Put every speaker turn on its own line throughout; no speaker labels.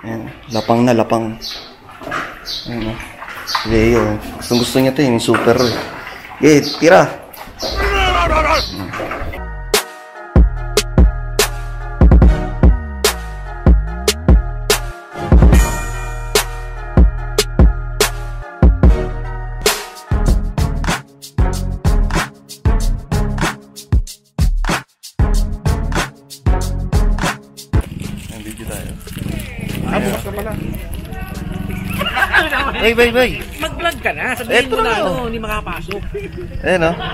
Ayan, lapang na, lapang. Ayan, Leo. Gusto niya ito, yung super. Tira.
Bukas ka pala.
Bay.
Mag-vlog ka na. Sabihin mo na hindi makapasok.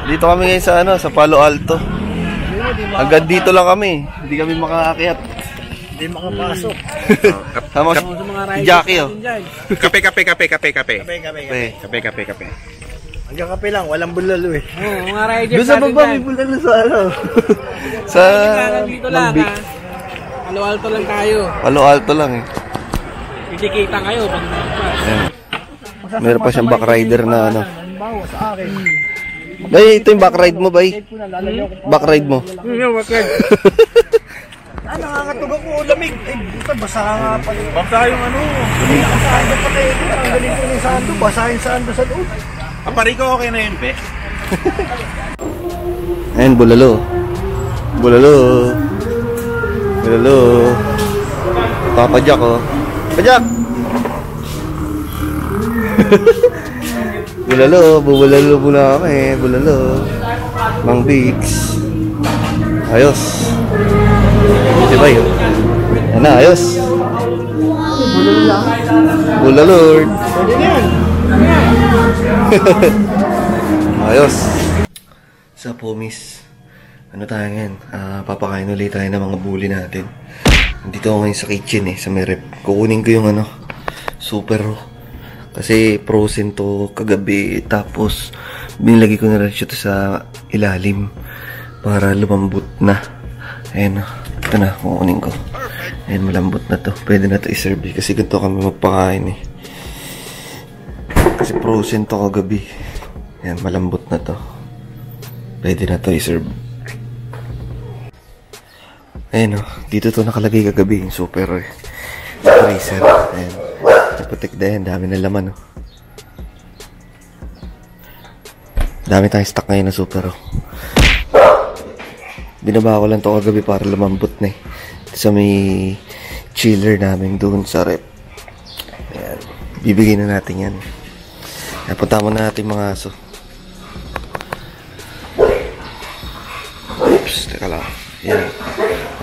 Dito kami ngayon sa Palo Alto. Hanggang dito lang kami. Hindi kami makaakyat.
Hindi makapasok.
Sama
sa mga riders
Jackie,
Kape.
Hanggang kape lang, walang bulalo eh. Oo, mga riders.
Doon sa baba may bulalo sa
dito lang ha. Palo Alto lang tayo.
Palo Alto lang eh.
Didikita kayo pag
meron pa siyang backrider na
Bawa sa akin.
Bay, ito yung backride mo, bay. Backride mo.
Backride. Nakakatug ako, lamig. Basa nga pala. Basa yung Basahin na pala ito. Ang galing ko yung sando. Basahin sando sa loob.
Apari ko okay na yun, pe.
Ayan, bulalo. Papa Jack, Pajak! Bulalo muna kami. Bulalo. Mang Bigs. Ayos. Diba yun? Yan na, ayos. Bulalord. Ayos. Sa Pomis. Ano tayo ngayon? Papakain ulit tayo ng mga bully natin. Dito ako ngayon sa kitchen sa may rep. Kukunin ko yung super kasi frozen to kagabi. Tapos binilagay ko na rin siya sa ilalim para lumambot na. Ayan, ito na, kukunin ko. Ayan, malambot na to. Pwede na to iserve kasi ganito kami magpakain kasi frozen to kagabi. Ayan, malambot na to. Pwede na to iserve. Ayan dito to nakalagay kagabi yung super freezer. Ayan, naputik na yan, dami na laman dami tayong stock ngayon na super binaba ko lang to kagabi para lumambot na sa may chiller namin doon sa rep. Ayan, bibigay na natin yan. Napunta mo na natin mga aso. Oops, teka lang. Ayan,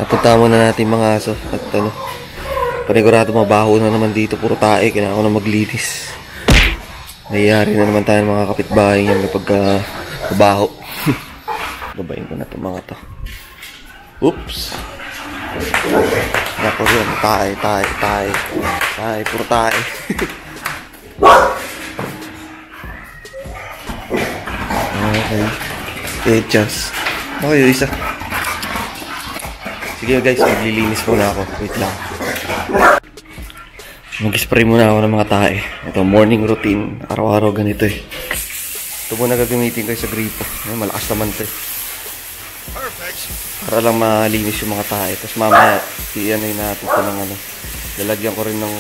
napunta mo na natin mga aso. At panigurado mabaho na naman dito, puro tae, kailangan ko na maglinis. Nayayari na naman tayo mga kapitbahay yan kapag mabaho. Babayin ko na ito mga to. Oops. Naku yun, tae, puro tae. Okay. Just. Okay, yung isa. Sige guys, maglilinis muna ako. Wait lang. Mag-spray muna ako ng mga tae. Ito, morning routine. Araw-araw ganito Ito muna gagamitin kayo sa gripo. Malakas naman ito Perfect. Para lang malinis yung mga tae. Tapos mamaya, i-anoy natin ito ng lalagyan ko rin ng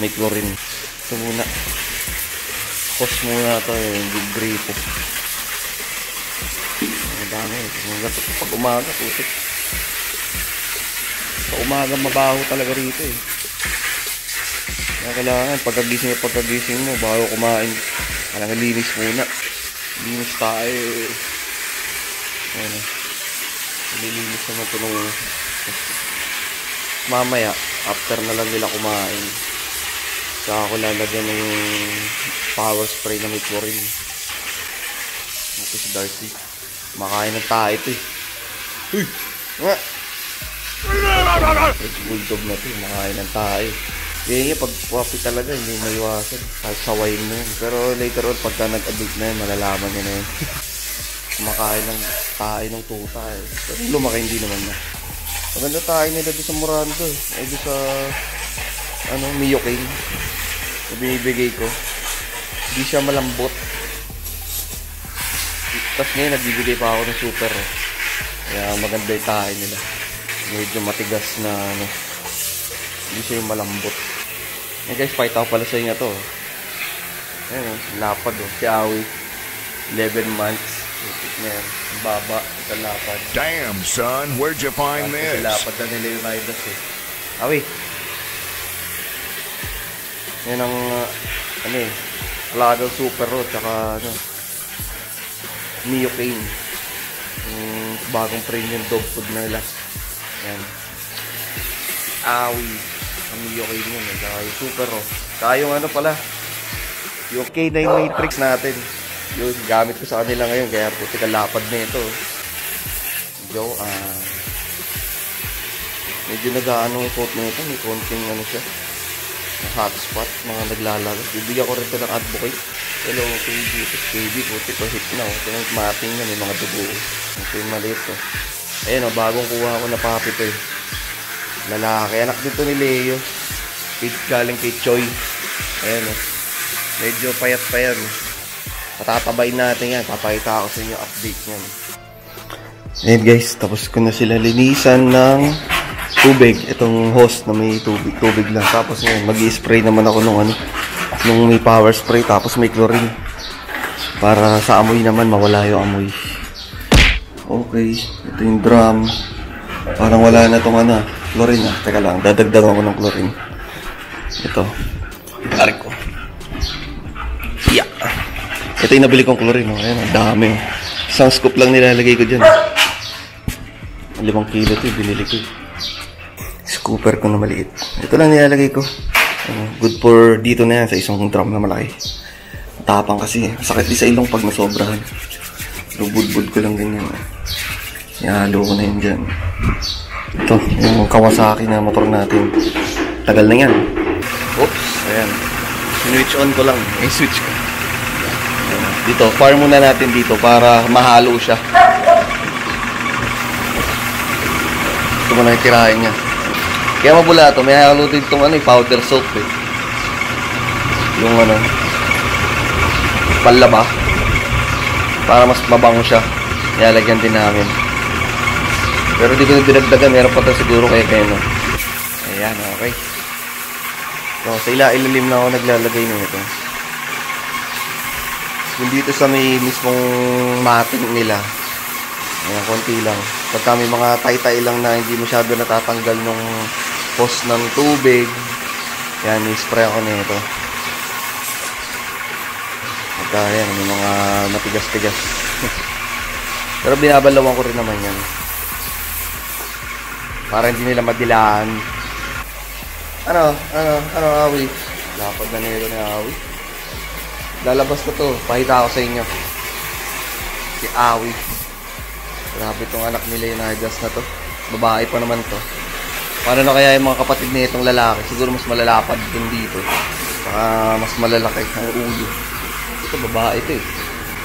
may chlorine. Ito muna. Hose muna ito yung gripo. Ang dami. Pag umaga, putik. Sa umaga mabaho talaga rito kailangan pagkagising mo bago kumain kailangan linis muna. Linis tayo nililinis naman ito nung mamaya after na lang nila kumain saka ko lalagyan ng power spray na may chlorine. Ito si Darcy makain ng tayo ito Uy! Nga! Bulldog na ito, makain ng tayo. Ganyan pag puwapi talaga, hindi maiwasan. Kahit sawayin mo yun. Pero later on, pagka nag-adult na yun, malalaman nyo na yun. Kumakain ng tayo ng tuta Pero lumaki hindi naman na. Maganda tayo nila doon sa Morando ay doon sa Miyokane. Na binibigay ko. Hindi siya malambot. Tapos ngayon, nagbibigay pa ako ng super. Kaya maganda yung tayo nila. Medyo matigas na Hindi siya yung malambot. Eh guys, pakita ko pala sa inyo to. Ayan, lapad oh. Si Awi. 11 months. Ayan, baba. Sa lapad.
Damn, son, where'd you find
Kasi
this?
lapad na nila yung Midas eh. Awi. Yan ang, ano eh, Alagang Super Raw, tsaka, ano, Neocane. Yung bagong premium dog food na nila. Yan. Awi. Ang Neocane yun eh, tsaka yung Super Raw. Tsaka yung ano pala, yung K9 Matrix natin. Yun, gamit ko sa kanila ngayon, kaya puti kalapad na ito. Medyo nag-ano yung coat na ito, may konting ano siya, hotspot, mga naglalagas. Bibigyan ko rin ito ng advocate. Hello, KB, KB, puti ko hit na. Ito yung mapping na, may mga dugo. Ito yung maliit to. Ayan o, bagong kuha ko na puppy to eh. Lalaki, anak dito ni Leo. Galing kay Choi. Ayan o. Medyo payat pa yan. Patatabayin natin yan. Papakita ko sa inyo update yan. Ayan guys, tapos ko na sila linisan ng tubig. Itong hose na may tubig lang. Tapos ngayon, mag-i-spray naman ako nung may power spray. Tapos may chlorine. Para sa amoy naman, mawala yung amoy. Okay, ito yung drum. Parang wala na itong chlorine ah. Teka lang, dadagdagan ko ng chlorine. Ito. Tarik ko. Yeah. Ito yung nabili kong chlorine. Oh. Ayan, ang dami. Oh. Isang scoop lang nilalagay ko dyan. 5 kilo ito yung binili ko. Scooper ko na maliit. Ito lang nilalagay ko. Good for dito na yan sa isang drum na malaki. Tapang kasi. Sakit din sa ilong pag nasobrahan. Lubud-bud ko lang ganyan. Ihalo ko na yun dyan. Ito, yung Kawasaki na motor natin. Tagal na yan. Oops, ayan. Switch on ko lang. Switch ko. Dito, fire muna natin dito para mahalo siya. Ito mo na itirahin niya. Kaya mabula ito, may halo din itong powder soap eh. Yung panlaba. Para mas mabango siya. Ilalagyan din namin. Pero di ko na dinagdagan, meron pa ito siguro kaya no. Ayan, okay. So, sa ilalim na ako naglalagay nito. Yung dito sa may mismong mating nila. Ayan, konti lang. Pagka may mga tay-tay lang na hindi masyado natatanggal nung hose ng tubig. Ayan, i-spray ako nito. Pagka ayan, may mga matigas-tigas. Pero binabalawan ko rin naman yan. Para hindi nila madilaan. Ano, Awi? Lapad na nito ni Awi. Lalabas ko to. Pakita ko sa inyo. Si Awi. Grabe itong anak ni Leonidas na to. Babae pa naman to. Paano na kaya yung mga kapatid na itong lalaki? Siguro mas malalapad din dito. Mas malalaki ang ulo. Ito babae ito eh.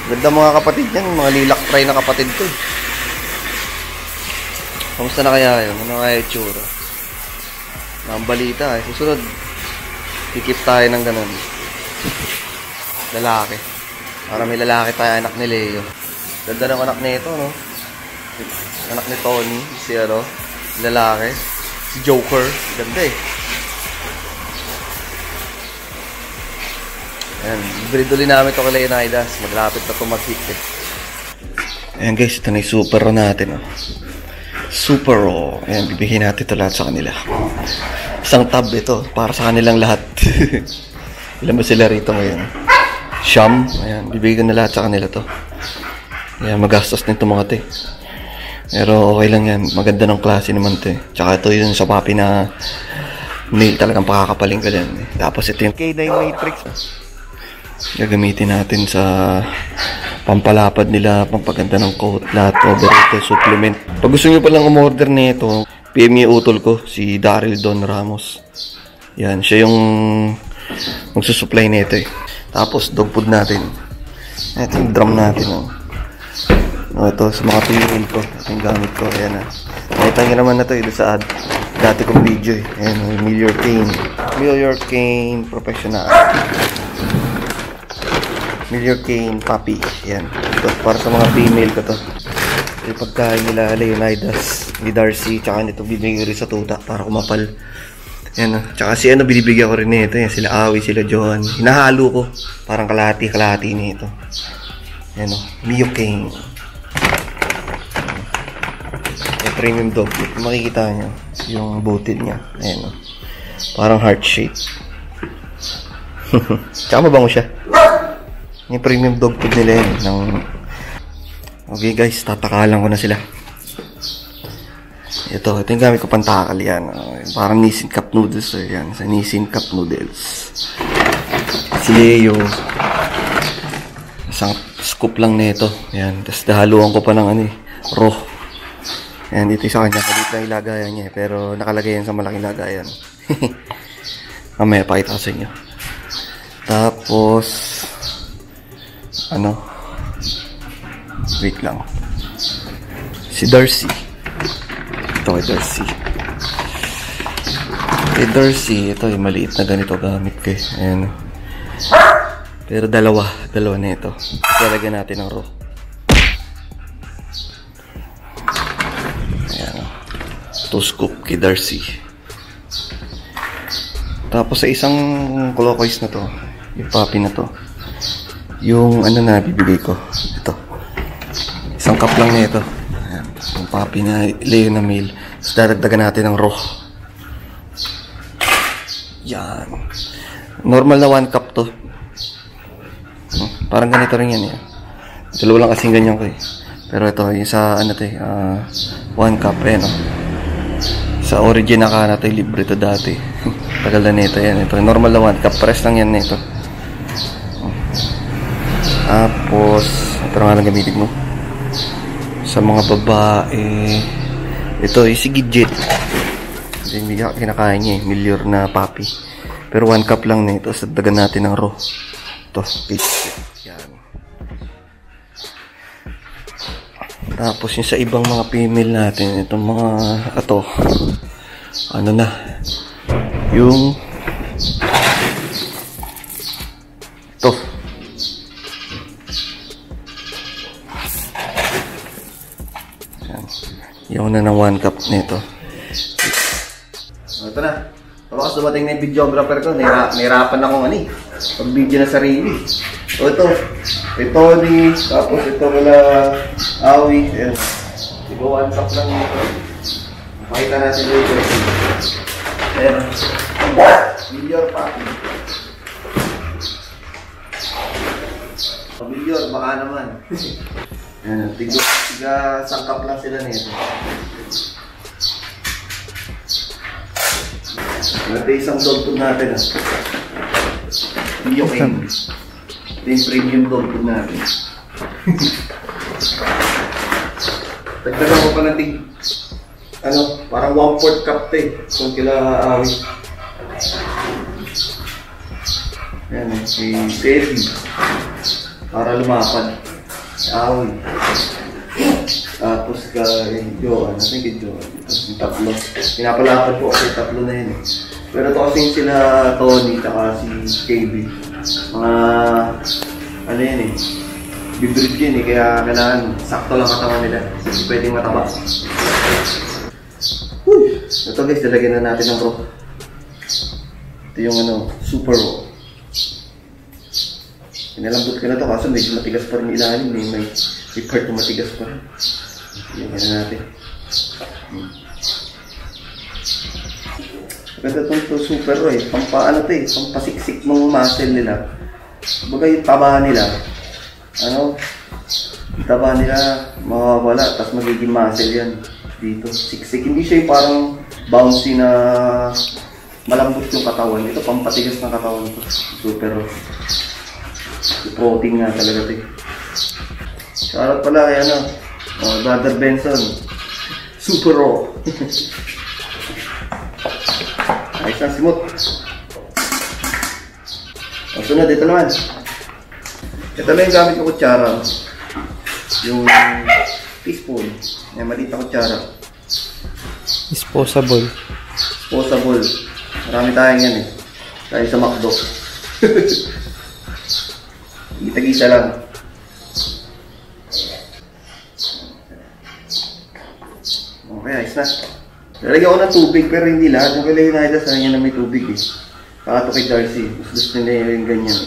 Ganda mga kapatid yan. Mga lilak try na kapatid to eh. Kamusta na kaya yun? Ano kaya itsura? Ang balita eh. Susunod, kikip tayo ng ganun. Lalaki. Para may lalaki tayo, anak ni Leo. Ganda ng anak nito, no? Anak ni Tony. Si lalaki. Si Joker. Ganda eh. Ayan. Breed ulit namin ito kay Leonidas. Maglapit na ito mag-hit eh. Ayan guys, ito na yung Super Raw natin, oh. Super Raw. Ayan, bibigyan natin ito lahat sa kanila. Isang tab ito, para sa kanilang lahat. Ilan ba sila rito ngayon? Siyam. Ayan, bibigyan na lahat sa kanila to. Ayan, magastos din ito mga te. Pero okay lang yan. Maganda ng klase naman to eh. Tsaka ito yun sa papi na nail talagang pakakapaling ka dyan. Tapos ito yung K9 Matrix. Gagamitin natin sa pampalapad nila, pampaganda ng coat, lahat, overrated, supplement. Pag gusto nyo palang umorder nito, PM yung utol ko, si Daryl Don Ramos. Yan, siya yung magsusupply nito eh. Tapos, dog food natin. Ito yung drum natin. Ito, sa mga pinil ko, yung gamit ko. Ayan na. Nakita nyo naman na ito, ito sa dati kong video eh. Ayan, Miller Kane. Miller Kane Professional. Miller Kane Puppy. Yan. Ito, para sa mga female ko to. Yung pagkain nila Leonidas, ni Darcy, tsaka nito bibigay rin sa tuta para kumapal. Yan o. Tsaka si ano, binibigyan ko rin nito. Yan, sila Awi, sila Johan. Hinahalo ko. Parang kalahati nito. Yan o. Mio King. Yung premium dog. Makikita nyo. Yung booted niya. Ayan o. Parang heart shape. Tsaka mabango siya. Yung premium dog food nila yan. Okay guys, tatakalan ko na sila. Ito yung gamit ko pantakal yan. Parang Nissin Cup Noodles. Yan, sa Nissin Cup Noodles. Si Leo. Isang scoop lang nito. Yan, tapos dahaluan ko pa ng raw. Yan, dito sa kanya. Kalit lang yung lagayan niya. Pero nakalagay yan sa malaking lagayan. Mamaya pakita ko sa inyo. Tapos, wait lang. Si Darcy. Ito kay Darcy. Kay Darcy, ito yung maliit na ganito gamit ko. Ayan. Pero dalawa na ito. Ilalagyan natin ng raw. Ayan. 2 scoop kay Darcy. Tapos sa isang clockwise na to, yung puppy na to, yung na bibigay ko, ito. Isang cup lang na ito. Ayan. Yung puppy na Leo na meal. Tapos dadagdagan natin ng raw. Yan. Normal na 1 cup to. Parang ganito rin yan. Dalawa lang kasing ganyan ko eh. Pero ito, yung sa 1 cup. Ayan o. Sa origin na ito, libre to dati. Tagal na nito yan. Ito, normal na 1 cup. Pares lang yan nito. Tapos, ito nga lang gamitin mo. Sa mga babae, ito si Gidget. Hindi kinakain niya eh. Milyar na puppy. Pero 1 cup lang na ito. So, dagan natin ng raw. Ito, yan. Tapos yung sa ibang mga female natin, itong mga yung ito. Yan. Yung na ng 1 cup nito. Ito na. Tapos dumating na yung videographer ko. Nahirapan akong pag-video na sarili. So ito. Ito Tony. Tapos ito wala Awi. Ayan. Diba 1 cup lang nito. Makita natin dito. Ayan. Million puppy. Million, baka naman. Ayan. Tiga sangkap lang sila nito. Ito isang dog food natin. Mio King. Ito yung premium dog food natin. Tagdagan ko pa natin parang 1/4 cup kung kila Awi. Ayan, si Baby. Para lumapad. Awi. Tapos kay Johan. Kay Johan. Yung tatlo. Pinapalapad po kasi tatlo na yun. Pero ito kasi sila Tony at si KB. Mga yan bibrid yun kaya kailangan sakto lang katawan nila. Hindi pwedeng mataba. Ito guys, dalagyan na natin ng raw. Ito yung super raw. Pinalambot ko na ito kaso medyo matigas pa rin ilalim. May part na matigas pa rin. Yan na natin. Ganda itong super raw pampasiksik ng muscle nila. Baga yung taba nila. Yung taba nila mawawala, tapos magiging muscle yan. Dito, siksik. Hindi siya yung parang bouncy na malambot yung katawan. Ito, pampatigas ng katawan ito. Super raw. Protein nga talaga ito. Shoutout pala kay Brother Benson. Super raw. Ayos na, simot. Ang sunod, ito naman. Ito na yung gamit ko kutsara. Yung teaspoon. Yan, maliit na kutsara.
Disposable.
Disposable. Marami tayong yan Tayo sa McDo. Gita-gita lang. Okay, ayos na. Lalagyan ko ng tubig, pero hindi lahat. Yung kay Leonidas, sa kanya na may tubig eh. Baka to kay Darcy. Gusto nila yung ganyan.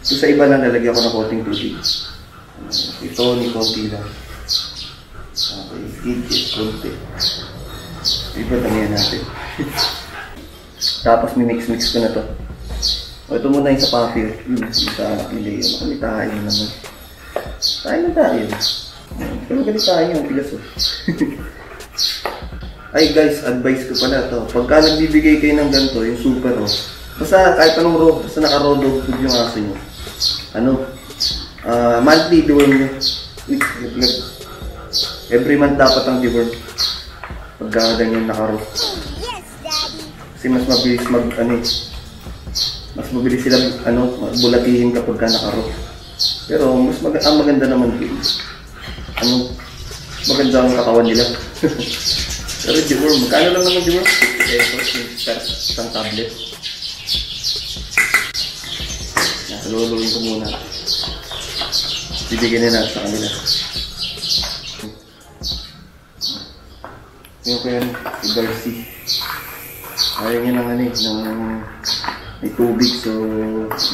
So sa iba lang, lalagyan ko ng konting tubig. Ito, ni konti lang. Okay, gigit, konti. Iba damihan natin. Tapos mimix-mix ko na to. O, ito muna yung sa papi. Yung sa Leo. Makamitahin mo naman. Tayo na tayo. Pero galit tayo yung tigas oh. Ay guys, advice ko pala to. Pagka nagbibigay kayo ng ganito, yung super oh. Basta kahit anong raw, basta naka-raw dog food yung aso nyo. Monthly deworm nyo. Every month dapat ang deworm. Pagka ganyan naka-raw. Kasi mas mabilis mas mabilis silang bulatihin kapag ka naka-raw. Pero ang maganda naman din. Maganda ang katawan nila. Pero deworm, magkano lang naman deworm? 50 pesos per isang tablet. Luluin ko muna. Bibigyan na natin sa kanila. Yung kaya si Darcy. Ayaw niya ng may tubig, so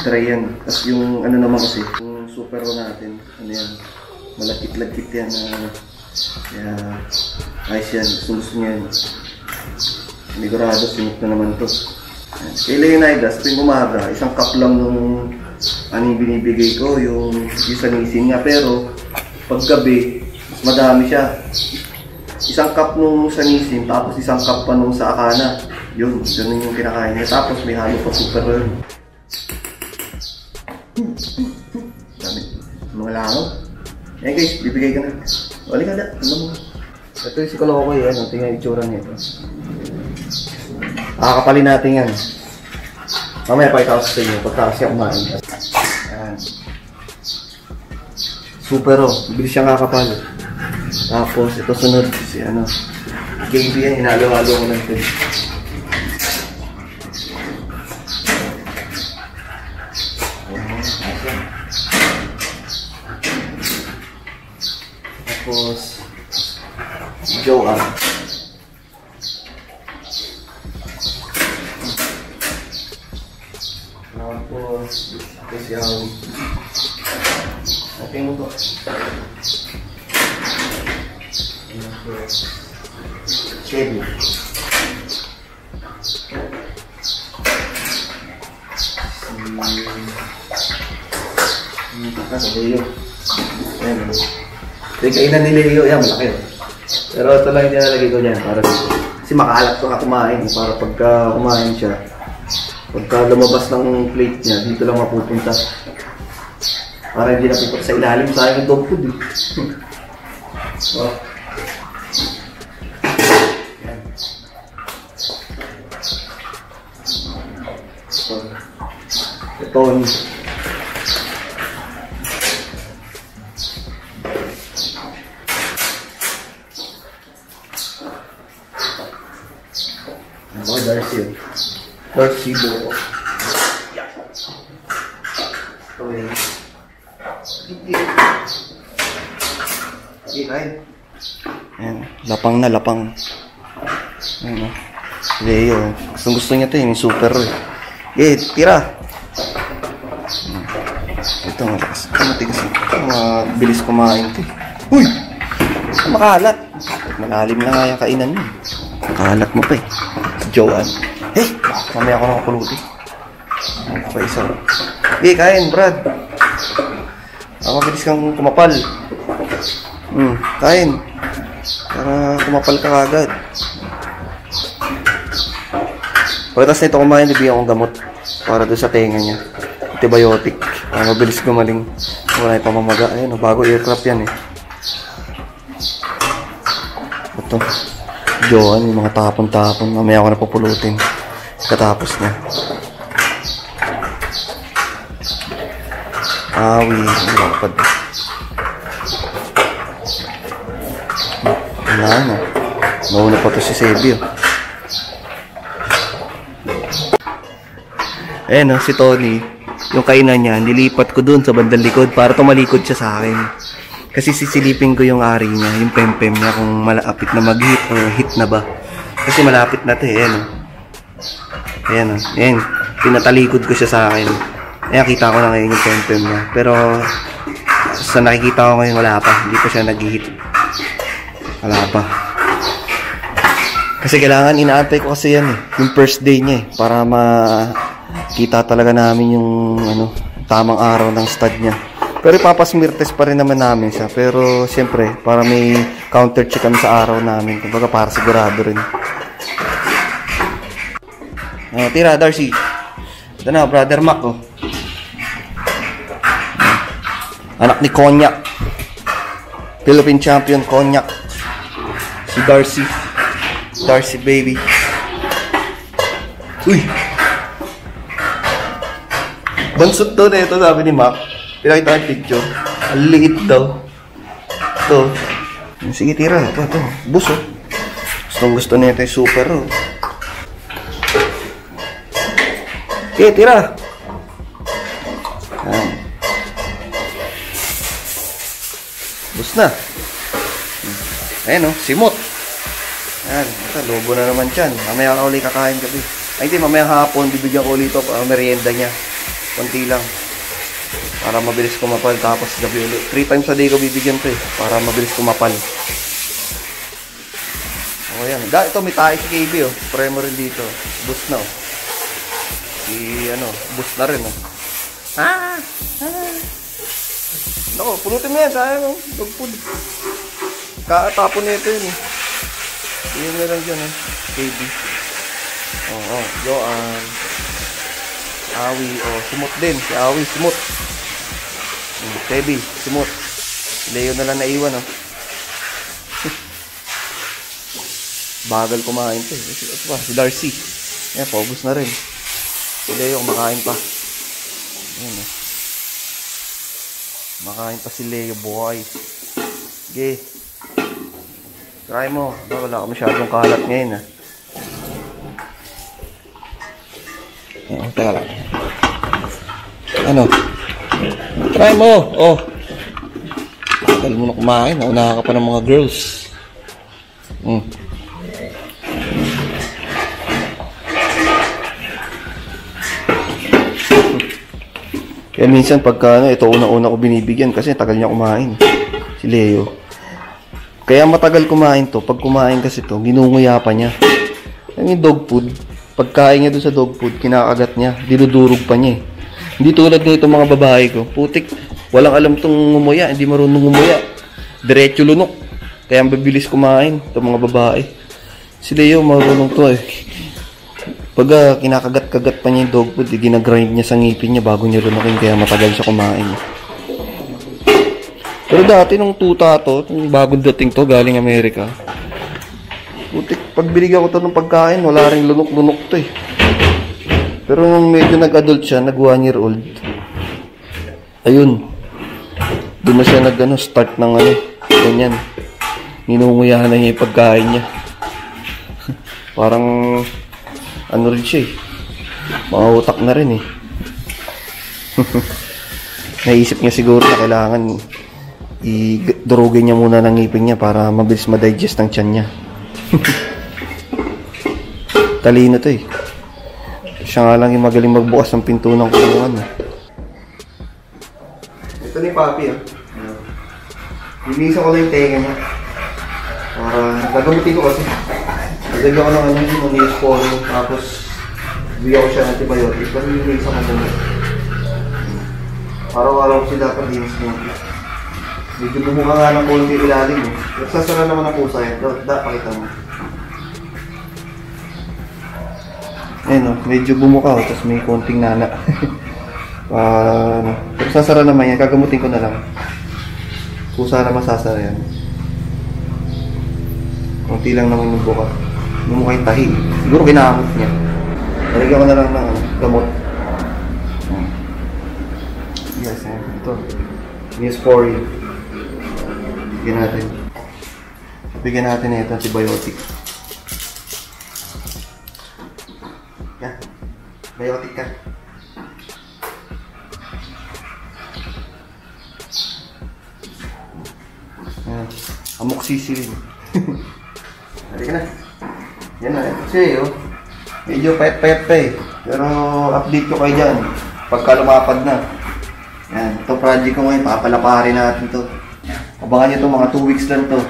dry yan. Tapos yung naman kasi, yung super natin, yan, malagkit-lagkit yan. Kaya ayos yan, gusto niya yan. Sigurado, sinip na naman to. Kay Leonidas, tuwing umaga, isang cup lang nung yung binibigay ko, yung sanisin niya. Pero pag gabi, mas madami siya. Isang cup nung sanisin, tapos isang cup pa nung sa akana. Yun, ganun yung kinakain niya. Tapos may halo pa super yun. Dami. Mga langaw. Eh guys, bibigay ka na. Wali ka na. Ito yung si Kolokoy. Tingnan yung itsura niya ito. Kakapalin natin yan. Mamaya pa itawas sa inyo pagka siya kumain. Ayan. Super oh. Bilis siyang kakapal. Tapos ito sunod si KB yan. Hinalo-halo ko natin. Tapos Joan. Tapos kasi okay mo to. Chevy. Nasa Leo. Ayan. Yung kainan ni Leo, yan, malaki. Pero ito lang yung nilalagay ko dyan para dito. Kasi makaalat ko nga kumain. Para pagka kumain siya, pagka lumabas ng plate niya, dito lang mapupunta. Para hindi napupunta sa ilalim sa aking dog food eh. So, yan. So, ito Darcy yun. Darcy buo. Okay. Okay, kain. Ayan. Lapang na, lapang. Ayan o. Leo. Gusto niya ito yung super eh. Okay, tira. Ito malakas. Matigas ito. Mabilis kumain ito. Uy! Makalat. Malalim na nga yung kainan mo. Makalat mo pa eh. Joan. Hey! Mamaya ako nakapuluti. Ako pa isa. Okay, kain, Brad. Mabilis kang kumapal. Kain. Para kumapal ka agad. Pagkatapos nito kumain, bibigyan akong gamot. Para doon sa tenga niya. Antibiotic. Mabilis gumaling. Wala yung pamamaga. Ayun, bago aircraft yan eh. Ito. Joan, yung mga tapon-tapon. Mamaya ako napupulutin. Katapos niya. Awi. Lapad. Wala na. Nauna pa to si Sebio. Ayan si Tony. Yung kainan niya, nilipat ko dun sa bandang likod para tumalikod siya sa akin. Kasi sisilipin ko yung ari niya, yung pempem niya kung malapit na mag-hit o hit na ba. Kasi malapit na 'to eh. Ayan, oh. Ayan, oh. Ayan. Pinatalikod ko siya sa akin. Ayan, kita ko na ngayon yung pempem niya. Pero sa nakikita ko ngayon, wala pa. Hindi pa siya nag-hit. Wala pa. Kasi kailangan inaantay ko kasi yan eh. Yung first day niya eh. Para makita talaga namin yung tamang araw ng stud niya. Pero ipapasmirtes pa rin naman namin siya. Pero siyempre, para may counter check kami sa araw namin. Kumbaga para sigurado rin. Tira, Darcy. Ito na, Brother Mac, oh. Anak ni Konyak. Philippine champion, Konyak. Si Darcy. Darcy, baby. Uy! Bansot daw na ito, sabi ni Mac. Pinakita ang picture. Ang liit daw. Ito. Sige, tira. Ito. Buso. Gusto na ito yung super, oh. Okay, tira. Ayan. Bus na. Ayan, oh. Simot. Ayan. Ito, lobo na naman dyan. Mamaya ka ulit kakain gabi. Ay, hindi. Mamaya hapon, bibigyan ko ulit ito. Merienda niya. Konti lang. Para mabilis kumapal. Tapos gabi ulit. 3 times a day ko bibigyan ito eh. Para mabilis kumapal. O, ayan. Ito, may tayo si KB, oh. Spray mo rin dito. Bus na, oh. Boost na rin, oh. Naku, punutin mo yan, sayang, oh. Dog food. Katapon na ito yun, eh. Tingin mo lang dyan, eh. KB. Joan. Awi, simot din. Si Awi, simot. KB, simot. Leo na lang naiwan, oh. Bagal kumain to, eh. Si Darcy. Yan, paubos na rin. Si Leo, kumakain pa. Ayan, eh. Makain pa si Leo, boy. Sige. Try mo. Wala ka masyadong kalat ngayon, ah. Ayan, teka lang. Try mo. Oh. Tagal mo na kumain. Naunahan ka pa ng mga girls. Kaya minsan pagka ito una-una ko binibigyan kasi tagal niya kumain. Si Leo. Kaya matagal kumain to. Pag kumain kasi to, ginunguya pa niya. Yung dog food, pagkain niya doon sa dog food, kinakagat niya. Dinudurog pa niya eh. Hindi tulad ng itong mga babae ko. Putik, walang alam tong ngumuya. Hindi marunong ngumuya. Diretso lunok. Kaya ang bibilis kumain itong mga babae. Si Leo marunong to eh. Pag kinakagat-kagat pa niya yung dog food, ginagrind niya sa ngipin niya bago niya lunukin, kaya matagal siya kumain. Pero dati nung tuta to, yung bagong dating to, galing Amerika, putik, pag binigyan ko to ng pagkain, wala rin lunok-lunok to eh. Pero nung medyo nag-adult siya, nag 1 year old, ayun, doon na siya start ng ganyan. Ninunguyahan na niya yung pagkain niya. Parang rin siya eh. Mga utak na rin eh. Naisip niya siguro na kailangan idurugin niya muna ng ngipin niya para mabilis ma-digest ang tiyan niya. Talino to eh. Siya nga lang yung magaling magbukas ng pinto ng kulungan. Ito ni Papi ah. Linisan ko lang yung tenga niya. Para gagamitin ko kasi. Nagdagyan ko ng yung Neosporin, tapos bigyan ko siya ng antibiotic, pero linisan ko muna. Araw-araw ko siya dapat linis mo. Medyo bumuka nga ng konti ilalim mo. Nagsasara naman ang pusa yan. Pakita mo. Ayan o, medyo bumuka o, tapos may konting nana. Pero sasara naman yan, kagamutin ko na lang. Pusa na masasara yan. Konti lang naman yung buka. Mumukha yung tahi. Siguro kinakamot niya. Nalagyan ko na lang ng gamot. Yes, ito. Neosporin. Bigyan natin ito, antibiotic. Yan. Biotic ka. Yan. Amoxicillin. Halika na. Yan na. Kasi medyo payat-payat pa eh. Pero update ko kayo dyan. Pagka lumapad na. Yan. Ito project ko ngayon. Papalaparin natin to. Abangan nyo to. Mga 2 weeks lang to.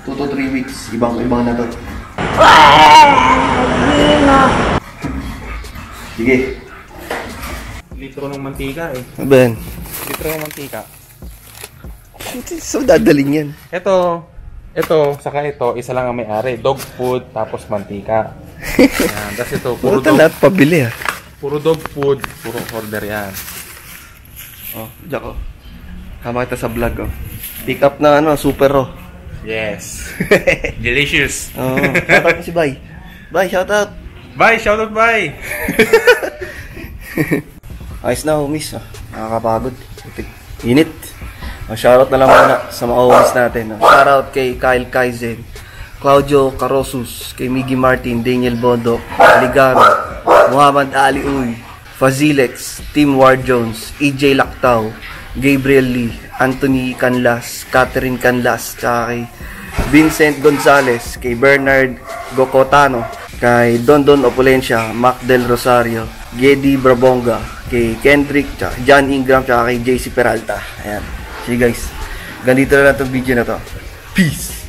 2 to 3 weeks. Ibang na to. Sige.
Litro ng mantika eh.
Ben.
Litro ng mantika.
So dadaling yan.
Ito, saka ito, isa lang ang may-ari. Dog food, tapos mantika. Yan. Tapos ito, puro
Puro
dog,
lahat pabili ah.
puro dog food, puro order yan.
Oh, Jack oh. Tama kita sa vlog oh. Pick up na super raw.
Yes. Delicious.
Oh, shoutout mo si Bay. Bay, shoutout.
Bye, shoutout bye.
Ayos na homies ah. Nakakapagod. Init. Oh, shoutout na lang muna sa mga homies natin. Oh. Shoutout kay Kyle Kaizen, Claudio Carosus, kay Miggy Martin, Daniel Bondo, Ligaro, Muhammad Ali Uy, Fazilex, Tim Ward Jones, EJ Lactao, Gabriel Lee, Anthony Canlas, Catherine Canlas, tsaka kay Vincent Gonzalez, kay Bernard Gocotano, kay Dondon Opulencia, Mac Del Rosario, Gedi Brabonga, kay Kendrick, tsaka John Ingram, tsaka kay JC Peralta. Ayan. Sige guys, ganito na lang itong video na to. Peace!